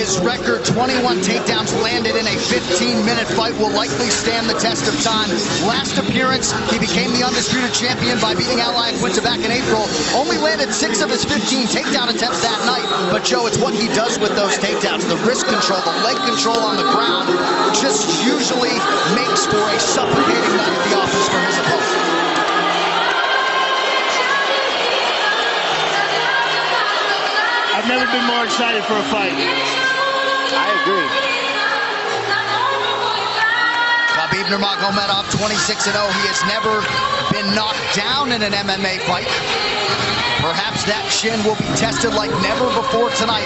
His record, 21 takedowns landed in a 15-minute fight, will likely stand the test of time. Last appearance, he became the undisputed champion by beating Al Iaquinta back in April. Only landed 6 of his 15 takedown attempts that night. But Joe, it's what he does with those takedowns. The wrist control, the leg control on the ground just usually makes for a suffocating night at the office for his opponent. I've never been more excited for a fight. I agree. Khabib Nurmagomedov, 26-0. He has never been knocked down in an MMA fight. Perhaps that chin will be tested like never before tonight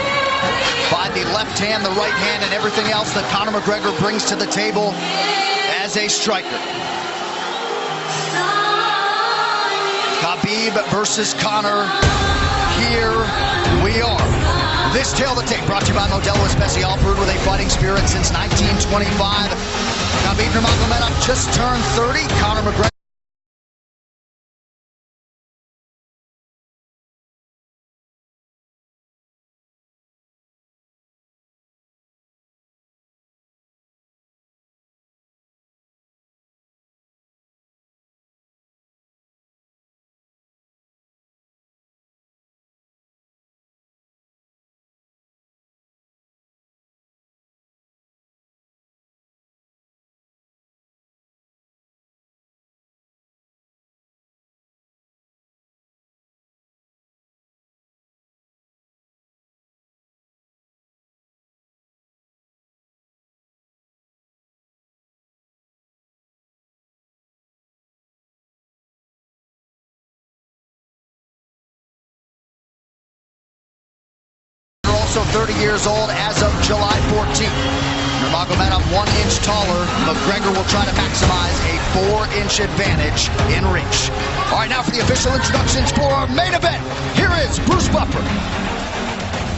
by the left hand, the right hand, and everything else that Conor McGregor brings to the table as a striker. Khabib versus Conor. Here we are. This Tale of the Tape brought to you by Modelo Especial, brewed with a fighting spirit since 1925. Khabib Nurmagomedov just turned 30. Conor McGregor. Also 30 years old as of July 14th. Nurmagomedov 1 inch taller. McGregor will try to maximize a 4-inch advantage in reach. All right, now for the official introductions for our main event. Here is Bruce Buffer.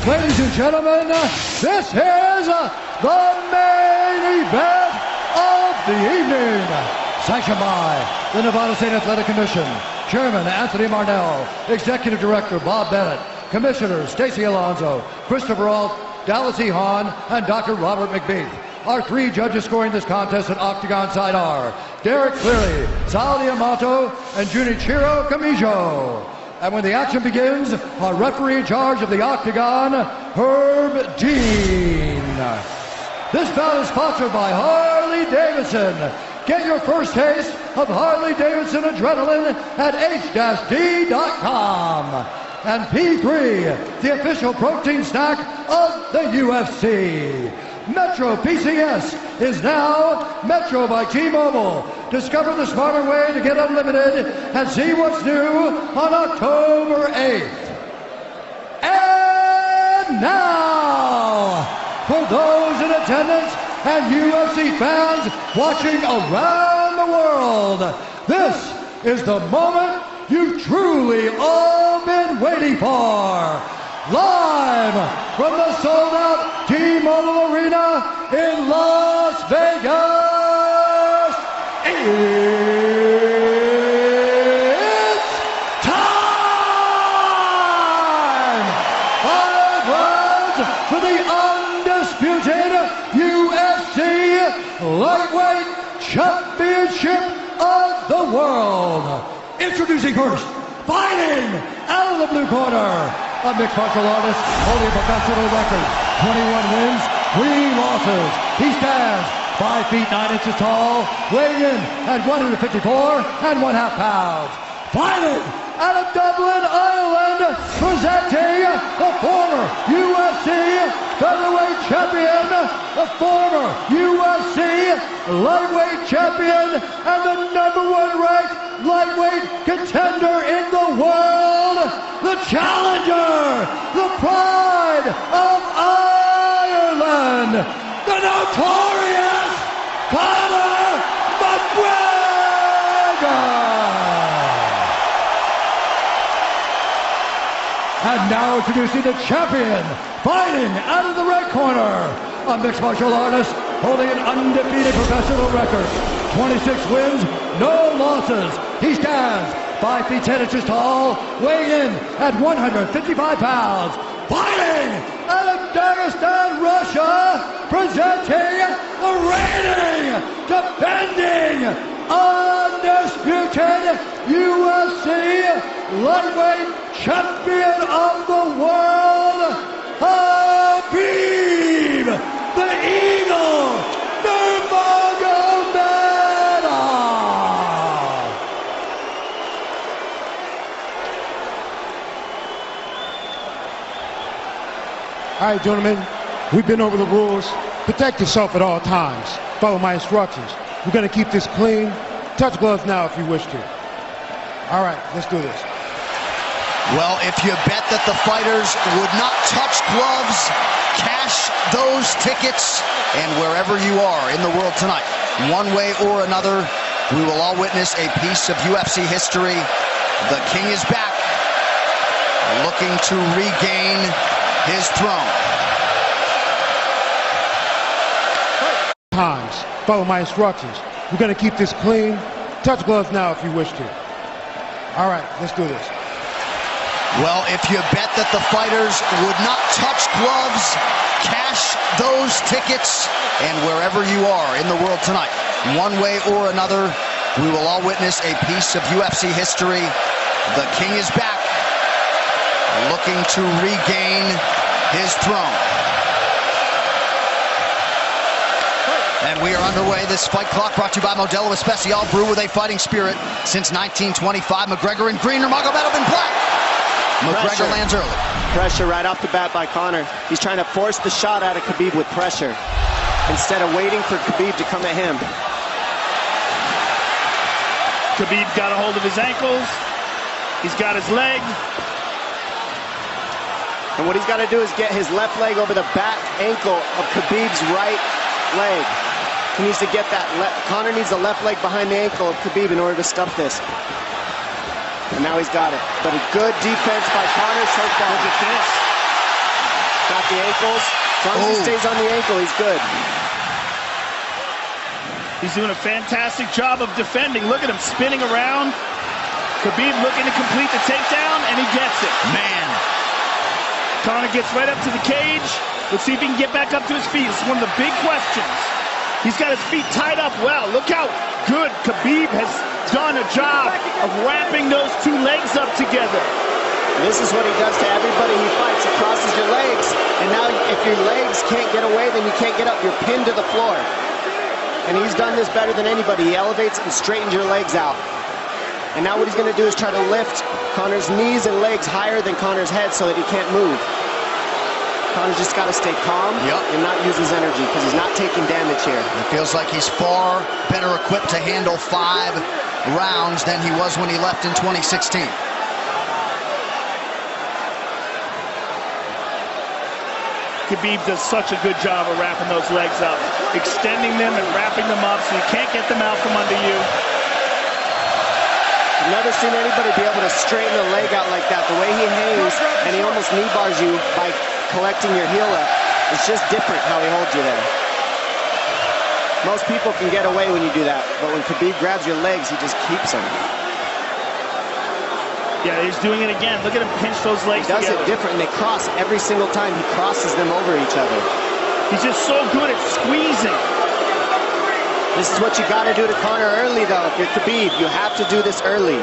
Ladies and gentlemen, this is the main event of the evening. Sanctioned by the Nevada State Athletic Commission. Chairman Anthony Marnell, Executive Director Bob Bennett, Commissioners Stacey Alonso, Christopher Alt, Dallas E. Hahn, and Dr. Robert McBeath. Our 3 judges scoring this contest at Octagon side are Derek Cleary, Sal Diamato, and Junichiro Kamijo. And when the action begins, our referee in charge of the Octagon, Herb Dean. This bout is sponsored by Harley Davidson. Get your first taste of Harley Davidson adrenaline at h-d.com. And P3, the official protein snack of the UFC. Metro PCS is now Metro by T-Mobile. Discover the smarter way to get unlimited and see what's new on October 8th. And now, for those in attendance and UFC fans watching around the world, this is the moment you've truly all been waiting for. Live from the sold-out T-Mobile Arena in Las Vegas, it's time! 5 rounds for the undisputed UFC Lightweight Championship of the World. Introducing first, fighting out of the blue corner, a mixed martial artist holding a professional record, 21 wins, 3 losses. He stands 5 feet 9 inches tall, weighing in at 154 1/2 pounds. Fighting out of Dublin, Ireland, presenting the former UFC featherweight champion, the former UFC lightweight champion, and the #1 ranked lightweight contender in the world, the challenger, the pride of Ireland, the notorious Conor McGregor. And now introducing the champion, fighting out of the red corner, a mixed martial artist holding an undefeated professional record, 26 wins, no losses. He stands 5 feet 10 inches tall, weighing in at 155 pounds. Fighting out of Dagestan, Russia, presenting the reigning, defending, undisputed UFC lightweight champion of the world, Khabib, the Eagle Nurmagomedov. All right, gentlemen, we've been over the rules. Protect yourself at all times. Follow my instructions. We're going to keep this clean. Touch gloves now if you wish to. All right, let's do this. Well, if you bet that the fighters would not touch gloves, cash those tickets, and wherever you are in the world tonight, one way or another, we will all witness a piece of UFC history. The King is back, looking to regain his throne. Times. Follow my instructions. We're going to keep this clean. Touch gloves now if you wish to. All right, let's do this. Well, if you bet that the fighters would not touch gloves, cash those tickets, and wherever you are in the world tonight, one way or another, we will all witness a piece of UFC history. The King is back, looking to regain his throne. And we are underway. This fight clock brought to you by Modelo Especial, brew with a fighting spirit since 1925. McGregor in green, Nurmagomedov in black. McGregor lands early. Pressure right off the bat by Conor. He's trying to force the shot out of Khabib with pressure instead of waiting for Khabib to come at him. Khabib got a hold of his ankles. He's got his leg. And what he's got to do is get his left leg over the back ankle of Khabib's right leg. He needs to get that. Conor needs the left leg behind the ankle of Khabib in order to stuff this. And now he's got it. But a good defense by Conor so far. Look at this. Got the ankles. As long as he stays on the ankle, he's good. He's doing a fantastic job of defending. Look at him spinning around. Khabib looking to complete the takedown, and he gets it. Man. Conor gets right up to the cage. Let's see if he can get back up to his feet. It's one of the big questions. He's got his feet tied up well. Look how good Khabib has done a job of wrapping those two legs up together. This is what he does to everybody he fights. He crosses your legs, and now if your legs can't get away, then you can't get up. You're pinned to the floor. And he's done this better than anybody. He elevates and straightens your legs out. And now what he's going to do is try to lift Conor's knees and legs higher than Conor's head so that he can't move. Conor's just got to stay calm and not use his energy because he's not taking damage here. It feels like he's far better equipped to handle 5 rounds than he was when he left in 2016. Khabib does such a good job of wrapping those legs up, extending them and wrapping them up so you can't get them out from under you. I've never seen anybody be able to straighten a leg out like that. The way he hangs and he almost knee bars you by collecting your heel up. It's just different how he holds you there. Most people can get away when you do that, but when Khabib grabs your legs, he just keeps them. Yeah, he's doing it again. Look at him pinch those legs together. He does it different, and they cross every single time. He crosses them over each other. He's just so good at squeezing. This is what you got to do to Conor early, though. If you're Khabib, you have to do this early.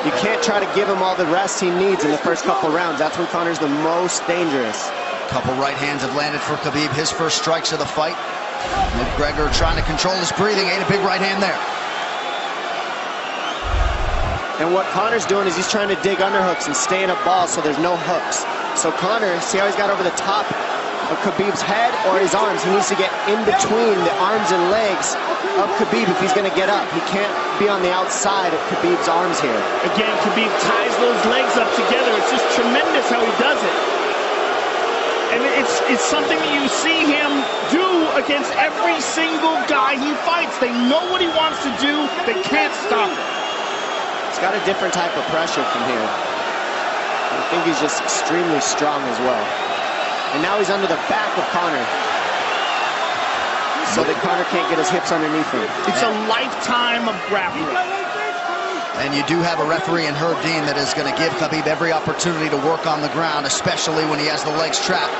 You can't try to give him all the rest he needs in the first couple rounds. That's when Conor's the most dangerous. Couple right hands have landed for Khabib. His first strikes of the fight. McGregor trying to control his breathing. Ate a big right hand there. And what Conor's doing is he's trying to dig underhooks and stay in a ball so there's no hooks. So Conor, see how he's got over the top of Khabib's head or his arms? He needs to get in between the arms and legs of Khabib if he's going to get up. He can't be on the outside of Khabib's arms here. Again, Khabib ties those legs up together. It's just tremendous how he does it. And it's something that you see him do against every single guy he fights. They know what he wants to do. They can't stop him. He's got a different type of pressure from here. I think he's just extremely strong as well. And now he's under the back of Conor, so that Conor can't get his hips underneath him. It's a lifetime of grappling. And you do have a referee in Herb Dean that is going to give Khabib every opportunity to work on the ground, especially when he has the legs trapped.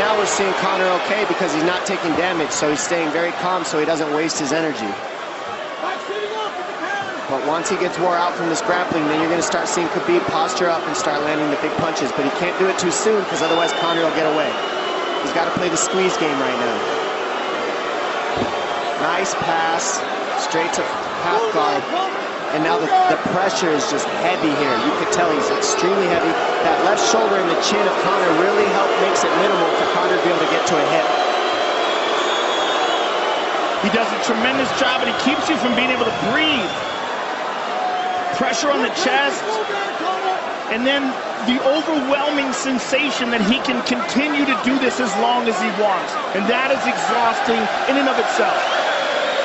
now we're seeing Conor okay because he's not taking damage, so he's staying very calm so he doesn't waste his energy. But once he gets wore out from this grappling, then you're going to start seeing Khabib posture up and start landing the big punches. But he can't do it too soon because otherwise Conor will get away. He's got to play the squeeze game right now. Nice pass, straight to half guard. And now the pressure is just heavy here. You can tell he's extremely heavy. That left shoulder and the chin of Conor really makes it minimal for Conor to be able to get to a hit. He does a tremendous job, and he keeps you from being able to breathe. Pressure on the chest, and then the overwhelming sensation that he can continue to do this as long as he wants. And that is exhausting in and of itself.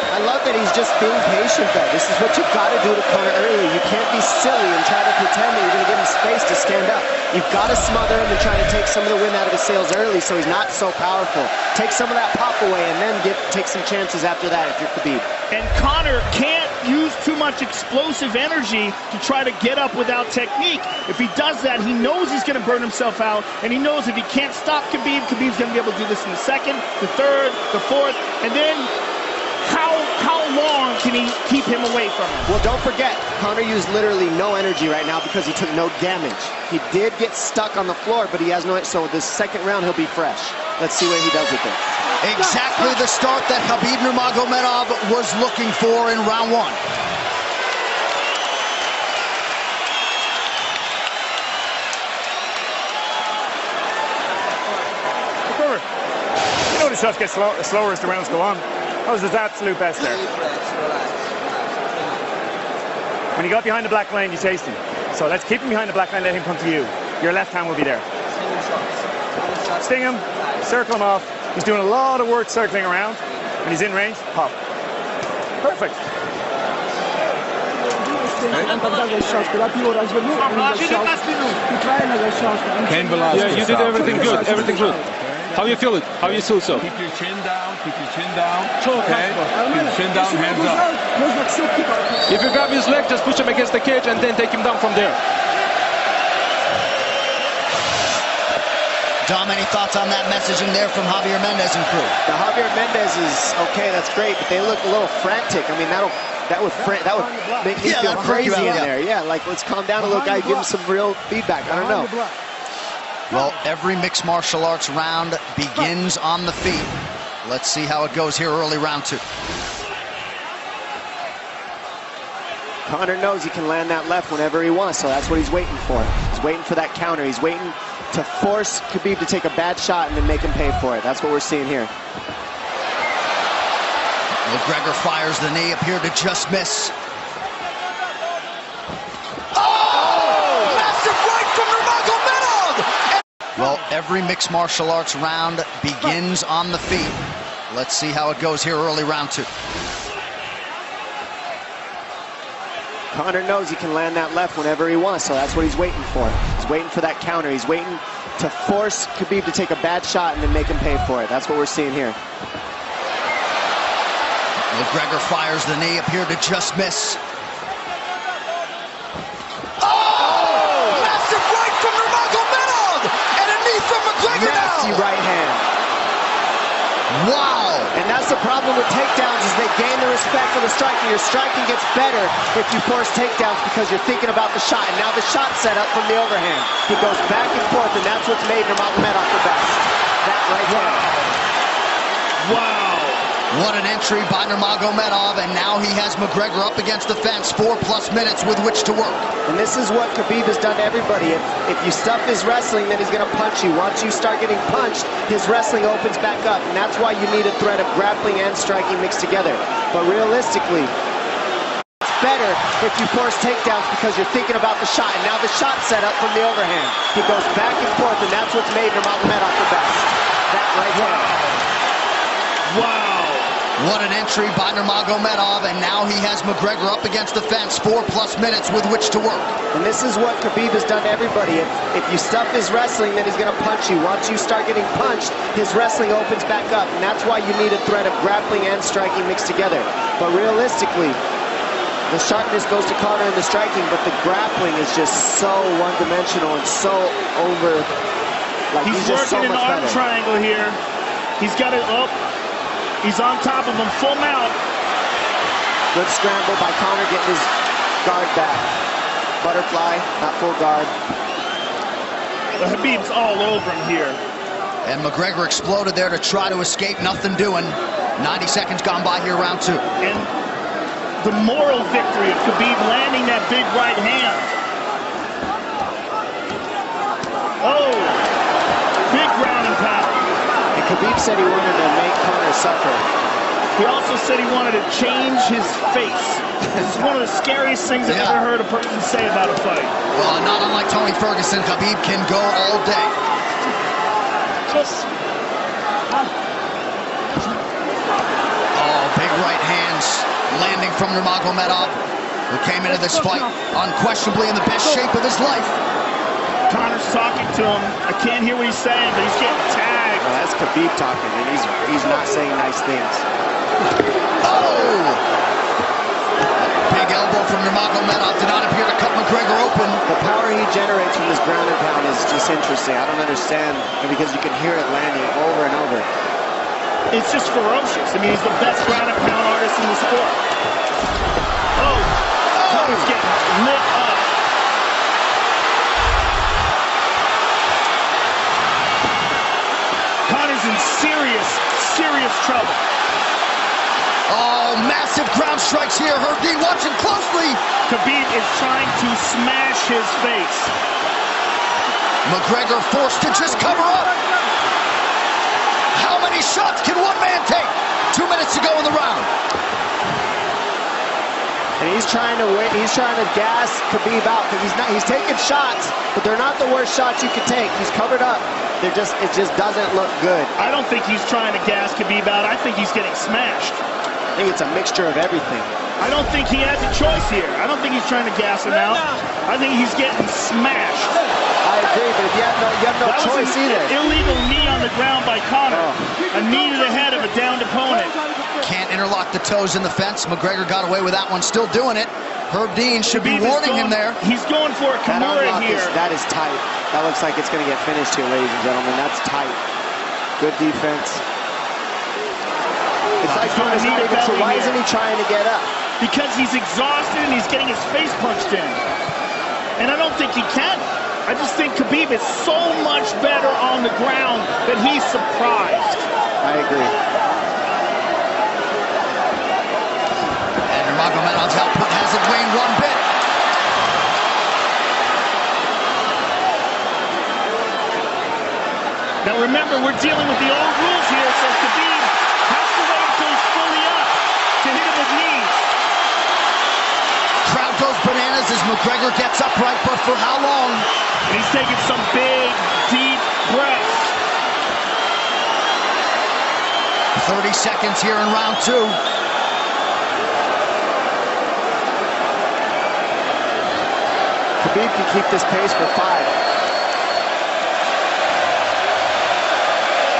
I love that he's just being patient, though. This is what you've got to do to Conor early. You can't be silly and try to pretend that you're going to give him space to stand up. You've got to smother him and try to take some of the wind out of his sails early so he's not so powerful. Take some of that pop away and then take some chances after that if you're Khabib. And Conor can't use too much explosive energy to try to get up without technique. If he does that, he knows he's going to burn himself out, and he knows if he can't stop Khabib, Khabib's going to be able to do this in the second, the third, the fourth, and then how long can he keep him away from him? Well, don't forget, Conor used literally no energy right now because he took no damage. He did get stuck on the floor, but he has no, so this second round he'll be fresh. Let's see what he does with it. Exactly the start that Khabib Nurmagomedov was looking for in round one. You know the shots get slower as the rounds go on. That was his absolute best there. When he got behind the black line, you chased him. So let's keep him behind the black line, let him come to you. Your left hand will be there. Sting him, circle him off. He's doing a lot of work circling around. When he's in range, pop. Perfect. Yeah, you did everything good, everything good. How you feel it? How you feel so? Keep your chin down, keep your chin down. Okay? Keep your chin down, hands up. If you grab his leg, just push him against the cage and then take him down from there. Dom, any thoughts on that messaging there from Javier Mendez and crew? The Javier Mendez is okay, that's great, but they look a little frantic. I mean, that would make me feel crazy in there. Yeah, like let's calm down a little guy, give him some real feedback. I don't know. Well, every mixed martial arts round begins on the feet. Let's see how it goes here early round two. Conor knows he can land that left whenever he wants, so that's what he's waiting for. He's waiting for that counter. He's waiting to force Khabib to take a bad shot and then make him pay for it. That's what we're seeing here. McGregor fires the knee, appeared to just miss. Well, every mixed martial arts round begins on the feet. Let's see how it goes here early round two. Conor knows he can land that left whenever he wants, so that's what he's waiting for. He's waiting for that counter. He's waiting to force Khabib to take a bad shot and then make him pay for it. That's what we're seeing here. McGregor fires the knee, appeared to just miss. Nasty right hand. Wow. And that's the problem with takedowns is they gain the respect for the striking. Your striking gets better if you force takedowns because you're thinking about the shot. And now the shot set up from the overhand. He goes back and forth, and that's what's made Nurmagomedov the best. That right hand. Wow. What an entry by Nurmagomedov, and now he has McGregor up against the fence, 4+ minutes with which to work. And this is what Khabib has done to everybody. If you stuff his wrestling, then he's going to punch you. Once you start getting punched, his wrestling opens back up, and that's why you need a threat of grappling and striking mixed together. But realistically, it's better if you force takedowns because you're thinking about the shot. And now the shot set up from the overhand. He goes back and forth, and that's what's made Nurmagomedov the best. That right hand. Wow. What an entry by Nurmagomedov, and now he has McGregor up against the fence, 4+ minutes with which to work. And this is what Khabib has done to everybody. If you stuff his wrestling, then he's going to punch you. Once you start getting punched, his wrestling opens back up, and that's why you need a threat of grappling and striking mixed together. But realistically, the sharpness goes to Conor in the striking, but the grappling is just so one-dimensional and so over Like, he's just so working an much arm better. triangle here. He's got it up. He's on top of him, full mount. Good scramble by Conor, getting his guard back. Butterfly, not full guard. Khabib's all over him here. And McGregor exploded there to try to escape, nothing doing. 90 seconds gone by here, round 2. And the moral victory of Khabib landing that big right hand. Oh, big ground and pound. And Khabib said he wanted to make Conor suffer. He also said he wanted to change his face. This is one of the scariest things I've ever heard a person say about a fight. Well, not unlike Tony Ferguson, Khabib can go all day. Oh, big right hands landing from Nurmagomedov, who came into this fight unquestionably in the best shape of his life. Conor's talking to him. I can't hear what he's saying, but he's getting tagged. Well, that's Khabib talking, and he's not saying nice things. Oh! Big elbow from Nurmagomedov did not appear to cut McGregor open. The power he generates from this ground and pound is just interesting. I don't understand, because you can hear it landing over and over. It's just ferocious. I mean, he's the best ground and pound artist in the sport. Oh, Conor's getting lit up. Conor's in serious, serious trouble. Oh, massive ground strikes here. Herb watching closely. Khabib is trying to smash his face. McGregor forced to just cover up. How many shots can one man take? 2 minutes to go in the round. And he's trying to win. He's trying to gas Khabib out, because he's taking shots, but they're not the worst shots you can take. He's covered up. It just doesn't look good. I don't think he's trying to gas Khabib out. I think he's getting smashed. I think it's a mixture of everything. I don't think he has a choice here. I don't think he's trying to gas him out. I think he's getting smashed. I agree, but if you have no choice either. Illegal knee on the ground by Conor. A knee to the head of a downed opponent. Can't interlock the toes in the fence. McGregor got away with that one, still doing it. Herb Dean should be warning him there. He's going for a Kimura here. That is tight. That looks like it's going to get finished here, ladies and gentlemen. That's tight. Good defense. It's like Conor's not even sure. Why isn't he trying to get up? Because he's exhausted and he's getting his face punched in. And I don't think he can. I just think Khabib is so much better on the ground that he's surprised. I agree. And Nurmagomedov's output hasn't waned one bit. Now remember, we're dealing with the old rules here, so Khabib has to wait until he's fully up to hit him with knees. Crowd goes bananas as McGregor gets upright, but for how long? And he's taking some big, deep breaths. 30 seconds here in round 2. Khabib can keep this pace for 5.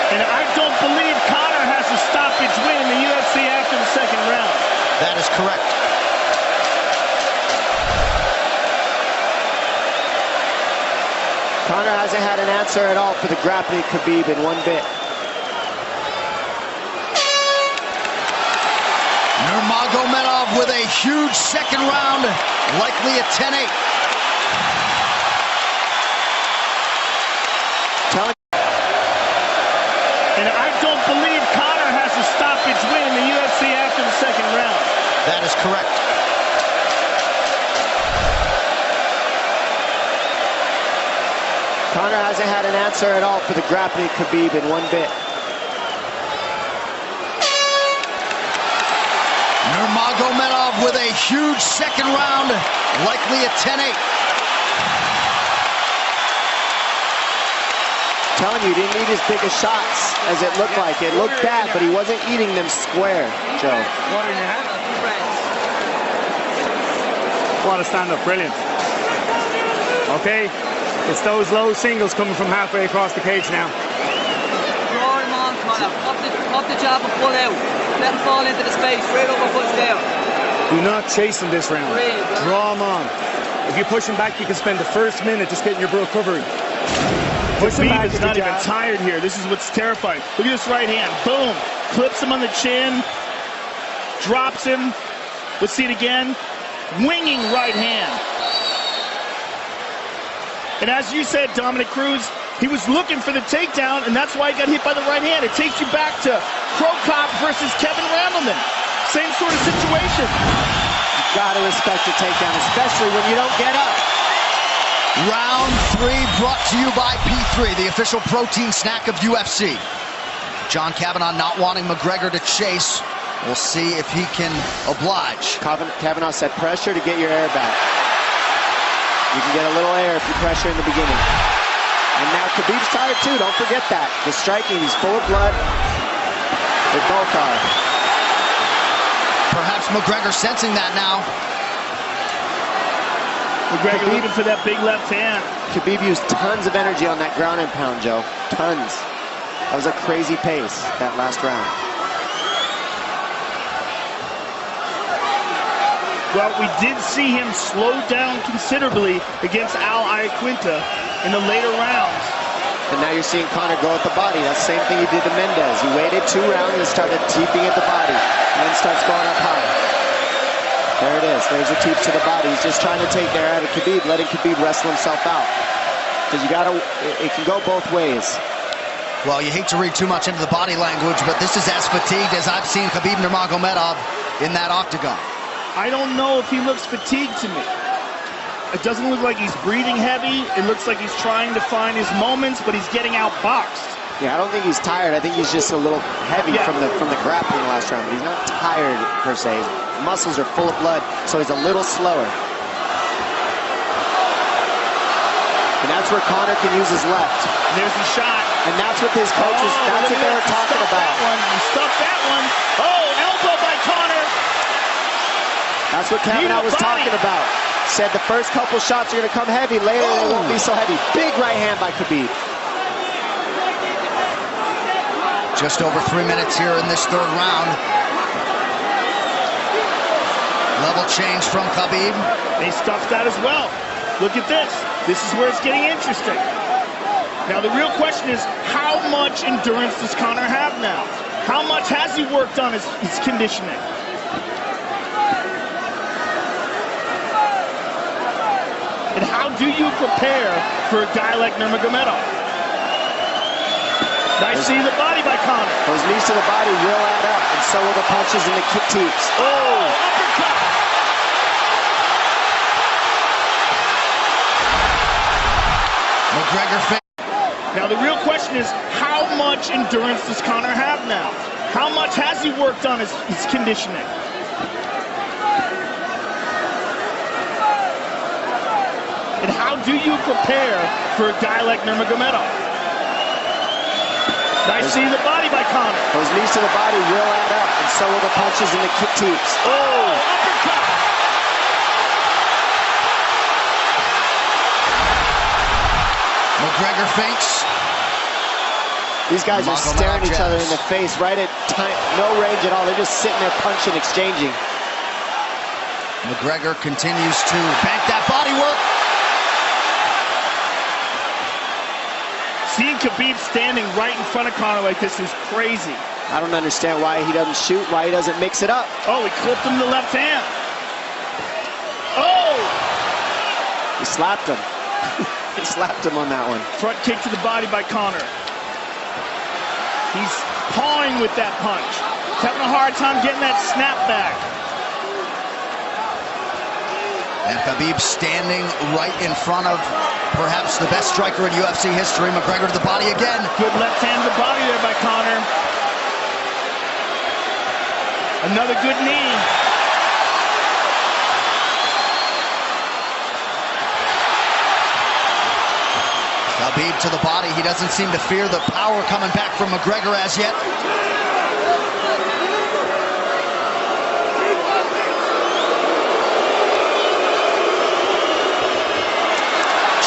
And I don't believe Conor has a stoppage win in the UFC after the second round. That is correct. Conor hasn't had an answer at all for the grappling Khabib in one bit. Nurmagomedov with a huge second round, likely a 10-8. And I don't believe Conor has a stoppage win in the UFC after the second round. That is correct. Conor hasn't had an answer at all for the grappling Khabib in one bit. Nurmagomedov with a huge second round, likely a 10-8. Telling you, he didn't eat his biggest shots, as it looked like. It looked bad, but he wasn't eating them square, Joe. What a stand-up, brilliant. Okay, it's those low singles coming from halfway across the cage now. Draw him on, Conor. Pop the jab and pull out. Let him fall into the space, right over foot there. Do not chase him this round. Draw him on. If you push him back, you can spend the first minute just getting your recovery. Khabib is not even tired here. This is what's terrifying. Look at this right hand. Boom. Clips him on the chin. Drops him. Let's see it again. Winging right hand. And as you said, Dominic Cruz, he was looking for the takedown, and that's why he got hit by the right hand. It takes you back to Crow Cop versus Kevin Randleman. Same sort of situation. You gotta respect the takedown, especially when you don't get up. Round 3 brought to you by P3, the official protein snack of UFC. John Kavanagh not wanting McGregor to chase. We'll see if he can oblige. Kavanagh said pressure to get your air back. You can get a little air if you pressure in the beginning. And now Khabib's tired too, don't forget that. The striking, he's full of blood. They both are. Perhaps McGregor sensing that now. McGregor looking for that big left hand. Khabib used tons of energy on that ground and pound, Joe. Tons. That was a crazy pace, that last round. Well, we did see him slow down considerably against Al Iaquinta in the later rounds. And now you're seeing Conor go at the body. That's the same thing he did to Mendez. He waited 2 rounds and started teeping at the body, and then starts going up high. There it is. There's a teep to the body. He's just trying to take the air out of Khabib, letting Khabib wrestle himself out. Because you gotta, it can go both ways. Well, you hate to read too much into the body language, but this is as fatigued as I've seen Khabib Nurmagomedov in that octagon. I don't know if he looks fatigued to me. It doesn't look like he's breathing heavy. It looks like he's trying to find his moments, but he's getting outboxed. Yeah, I don't think he's tired. I think he's just a little heavy from the grappling last round. But he's not tired per se. His muscles are full of blood, so he's a little slower. And that's where Conor can use his left. There's the shot. And that's what his coaches, that's what they were talking about. He stuffed that one. Oh, elbow by Conor. That's what Kavanagh was talking about. Said the first couple shots are going to come heavy. Later, they won't be so heavy. Big right hand by Khabib. Just over 3 minutes here in this 3rd round. Level change from Khabib. They stuffed that as well. Look at this. This is where it's getting interesting. Now, the real question is, how much endurance does Conor have now? How much has he worked on his conditioning? And how do you prepare for a guy like Nurmagomedov? Nice seeing the body by Conor. Those knees to the body will add up, and so will the punches and the kick teeps. Oh, uppercut. McGregor. Now, the real question is, how much endurance does Conor have now? How much has he worked on his conditioning? And how do you prepare for a guy like Nurmagomedov? Nice seeing the body by Conor. Those knees to the body will add up, and so will the punches and the kick teeps. Oh, uppercut. McGregor feints. These guys are staring each other in the face right at time, no range at all. They're just sitting there punching, exchanging. McGregor continues to bank that body work. Seeing Khabib standing right in front of Conor like this is crazy. I don't understand why he doesn't shoot, why he doesn't mix it up. Oh, he clipped him the left hand. Oh! He slapped him. He slapped him on that one. Front kick to the body by Conor. He's pawing with that punch. He's having a hard time getting that snap back. And Khabib standing right in front of perhaps the best striker in UFC history. McGregor to the body again. Good left hand to the body there by Conor. Another good knee. Khabib to the body. He doesn't seem to fear the power coming back from McGregor as yet.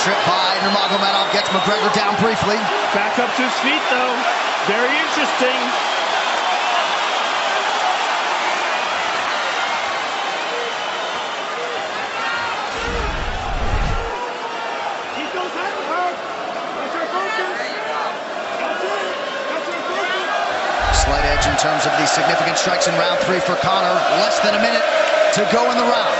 Trip by Nurmagomedov, gets McGregor down briefly. Back up to his feet though. Very interesting. advantage in terms of the significant strikes in round 3 for Conor. Less than a minute to go in the round.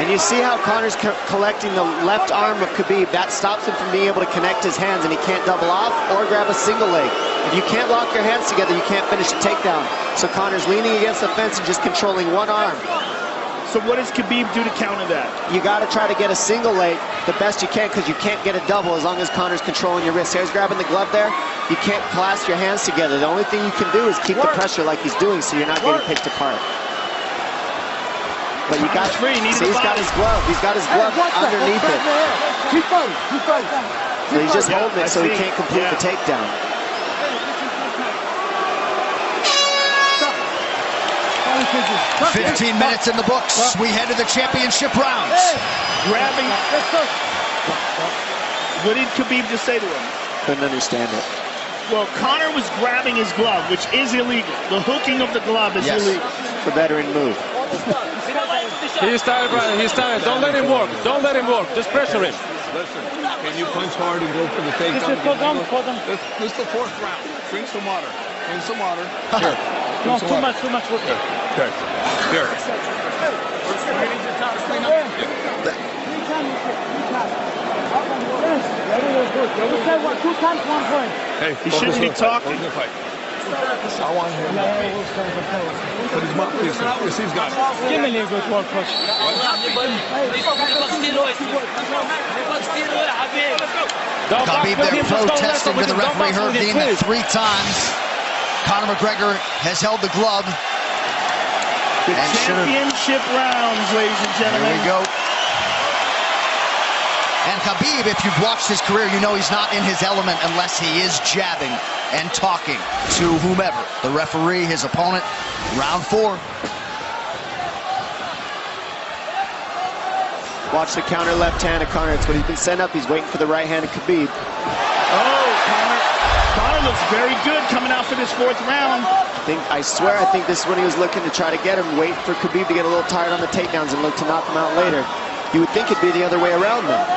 And you see how Conor's collecting the left arm of Khabib. That stops him from being able to connect his hands, and he can't double off or grab a single leg. If you can't lock your hands together, you can't finish a takedown. So Conor's leaning against the fence and just controlling one arm. So what does Khabib do to counter that? You got to try to get a single leg the best you can, because you can't get a double as long as Conor's controlling your wrist. Here's grabbing the glove there. You can't clasp your hands together. The only thing you can do is keep the pressure like he's doing, so you're not getting picked apart. But you got, see, he's got his glove. He's got his glove underneath it. Keep fighting, keep fighting. So he's just holding it so he can't complete the takedown. Stop. 15 minutes in the books. We head to the championship rounds. Grabbing. What did Khabib just say to him? Couldn't understand it. Well, Conor was grabbing his glove, which is illegal. The hooking of the glove is illegal. It's a veteran move. He's tired, brother. He's tired. Don't let him work. Don't let him work. Just pressure him. Listen, can you punch hard and go for the takedown? This is the 4th round. Drink some water. Drink some water. Here. No, too much work. Okay. Here. Hey, he shouldn't be talking. I want him. Put his mouth, yes, he's got it. Give me a little bit more push. Khabib there protesting to the referee. Herb Dean that 3 times. Conor McGregor has held the glove. The championship rounds, ladies and gentlemen. Here we go. And Khabib, if you've watched his career, you know he's not in his element unless he is jabbing and talking to whomever. The referee, his opponent. Round 4. Watch the counter left hand of Conor. It's what he's been set up. He's waiting for the right hand of Khabib. Oh, Conor looks very good coming out for this 4th round. I swear, I think this is when he was looking to try to get him, wait for Khabib to get a little tired on the takedowns and look to knock him out later. You would think it'd be the other way around though.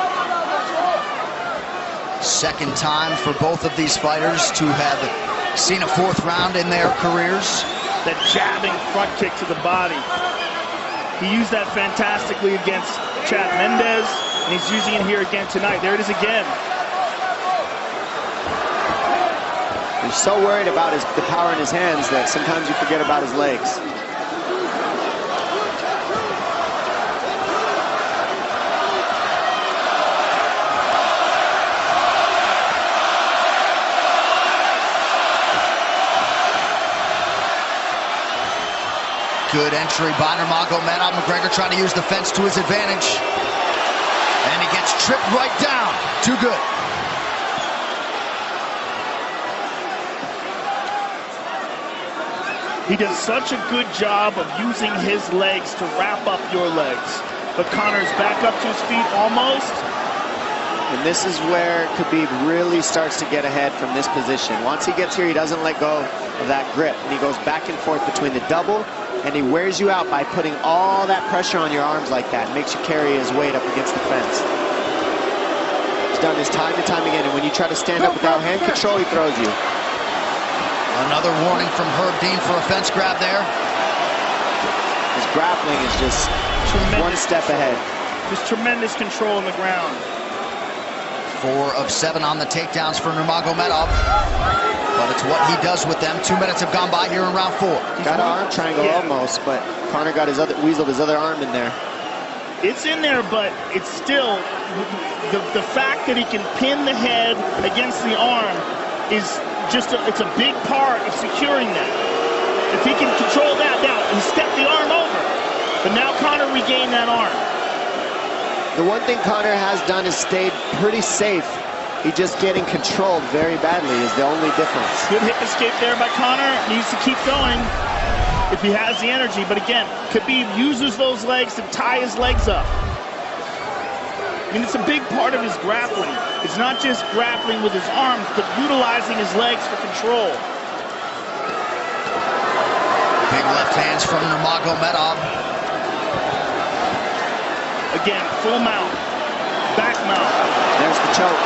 Second time for both of these fighters to have seen a 4th round in their careers. That jabbing front kick to the body. He used that fantastically against Chad Mendes, and he's using it here again tonight. There it is again. He's so worried about the power in his hands that sometimes you forget about his legs. Good entry by Nurmagomedov. McGregor trying to use the fence to his advantage. And he gets tripped right down. Too good. He does such a good job of using his legs to wrap up your legs. But Conor's back up to his feet almost. And this is where Khabib really starts to get ahead from this position. Once he gets here, he doesn't let go of that grip. And he goes back and forth between the double, and he wears you out by putting all that pressure on your arms like that. Makes you carry his weight up against the fence. He's done this time and time again, and when you try to stand up without hand control, he throws you. Another warning from Herb Dean for a fence grab there. His grappling is just one step ahead. Just tremendous control on the ground. 4 of 7 on the takedowns for Nurmagomedov. But it's what he does with them. 2 minutes have gone by here in round 4. Got an arm triangle almost, but Conor got weaseled his other arm in there. It's in there, but it's still the fact that he can pin the head against the arm is just it's a big part of securing that. If he can control that, now he stepped the arm over, but now Conor regained that arm. The one thing Conor has done is stayed pretty safe. He's just getting controlled very badly is the only difference. Good hip escape there by Conor. Needs to keep going if he has the energy. But again, Khabib uses those legs to tie his legs up. I mean, it's a big part of his grappling. It's not just grappling with his arms, but utilizing his legs for control. Big left hands from Nurmagomedov. again. Full mount. Back mount. There's the choke.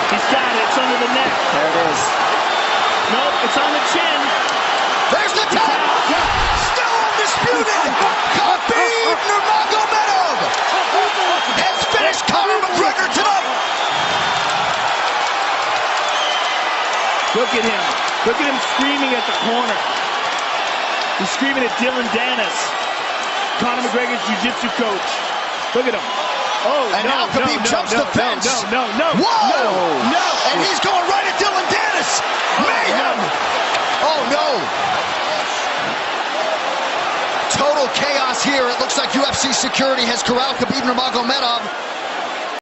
He's got it. It's under the neck. There it is. Nope, it's on the chin. There's the tap. Still undisputed. Khabib Nurmagomedov has finished Conor McGregor tonight. Look at him. Look at him screaming at the corner. He's screaming at Dylan Dennis, Conor McGregor's jiu-jitsu coach. Look at him. Oh, and now Khabib jumps the fence. No. Whoa! No! And he's going right at Dylan Dennis. Mayhem! Oh, no. Total chaos here. It looks like UFC security has corralled Khabib Nurmagomedov.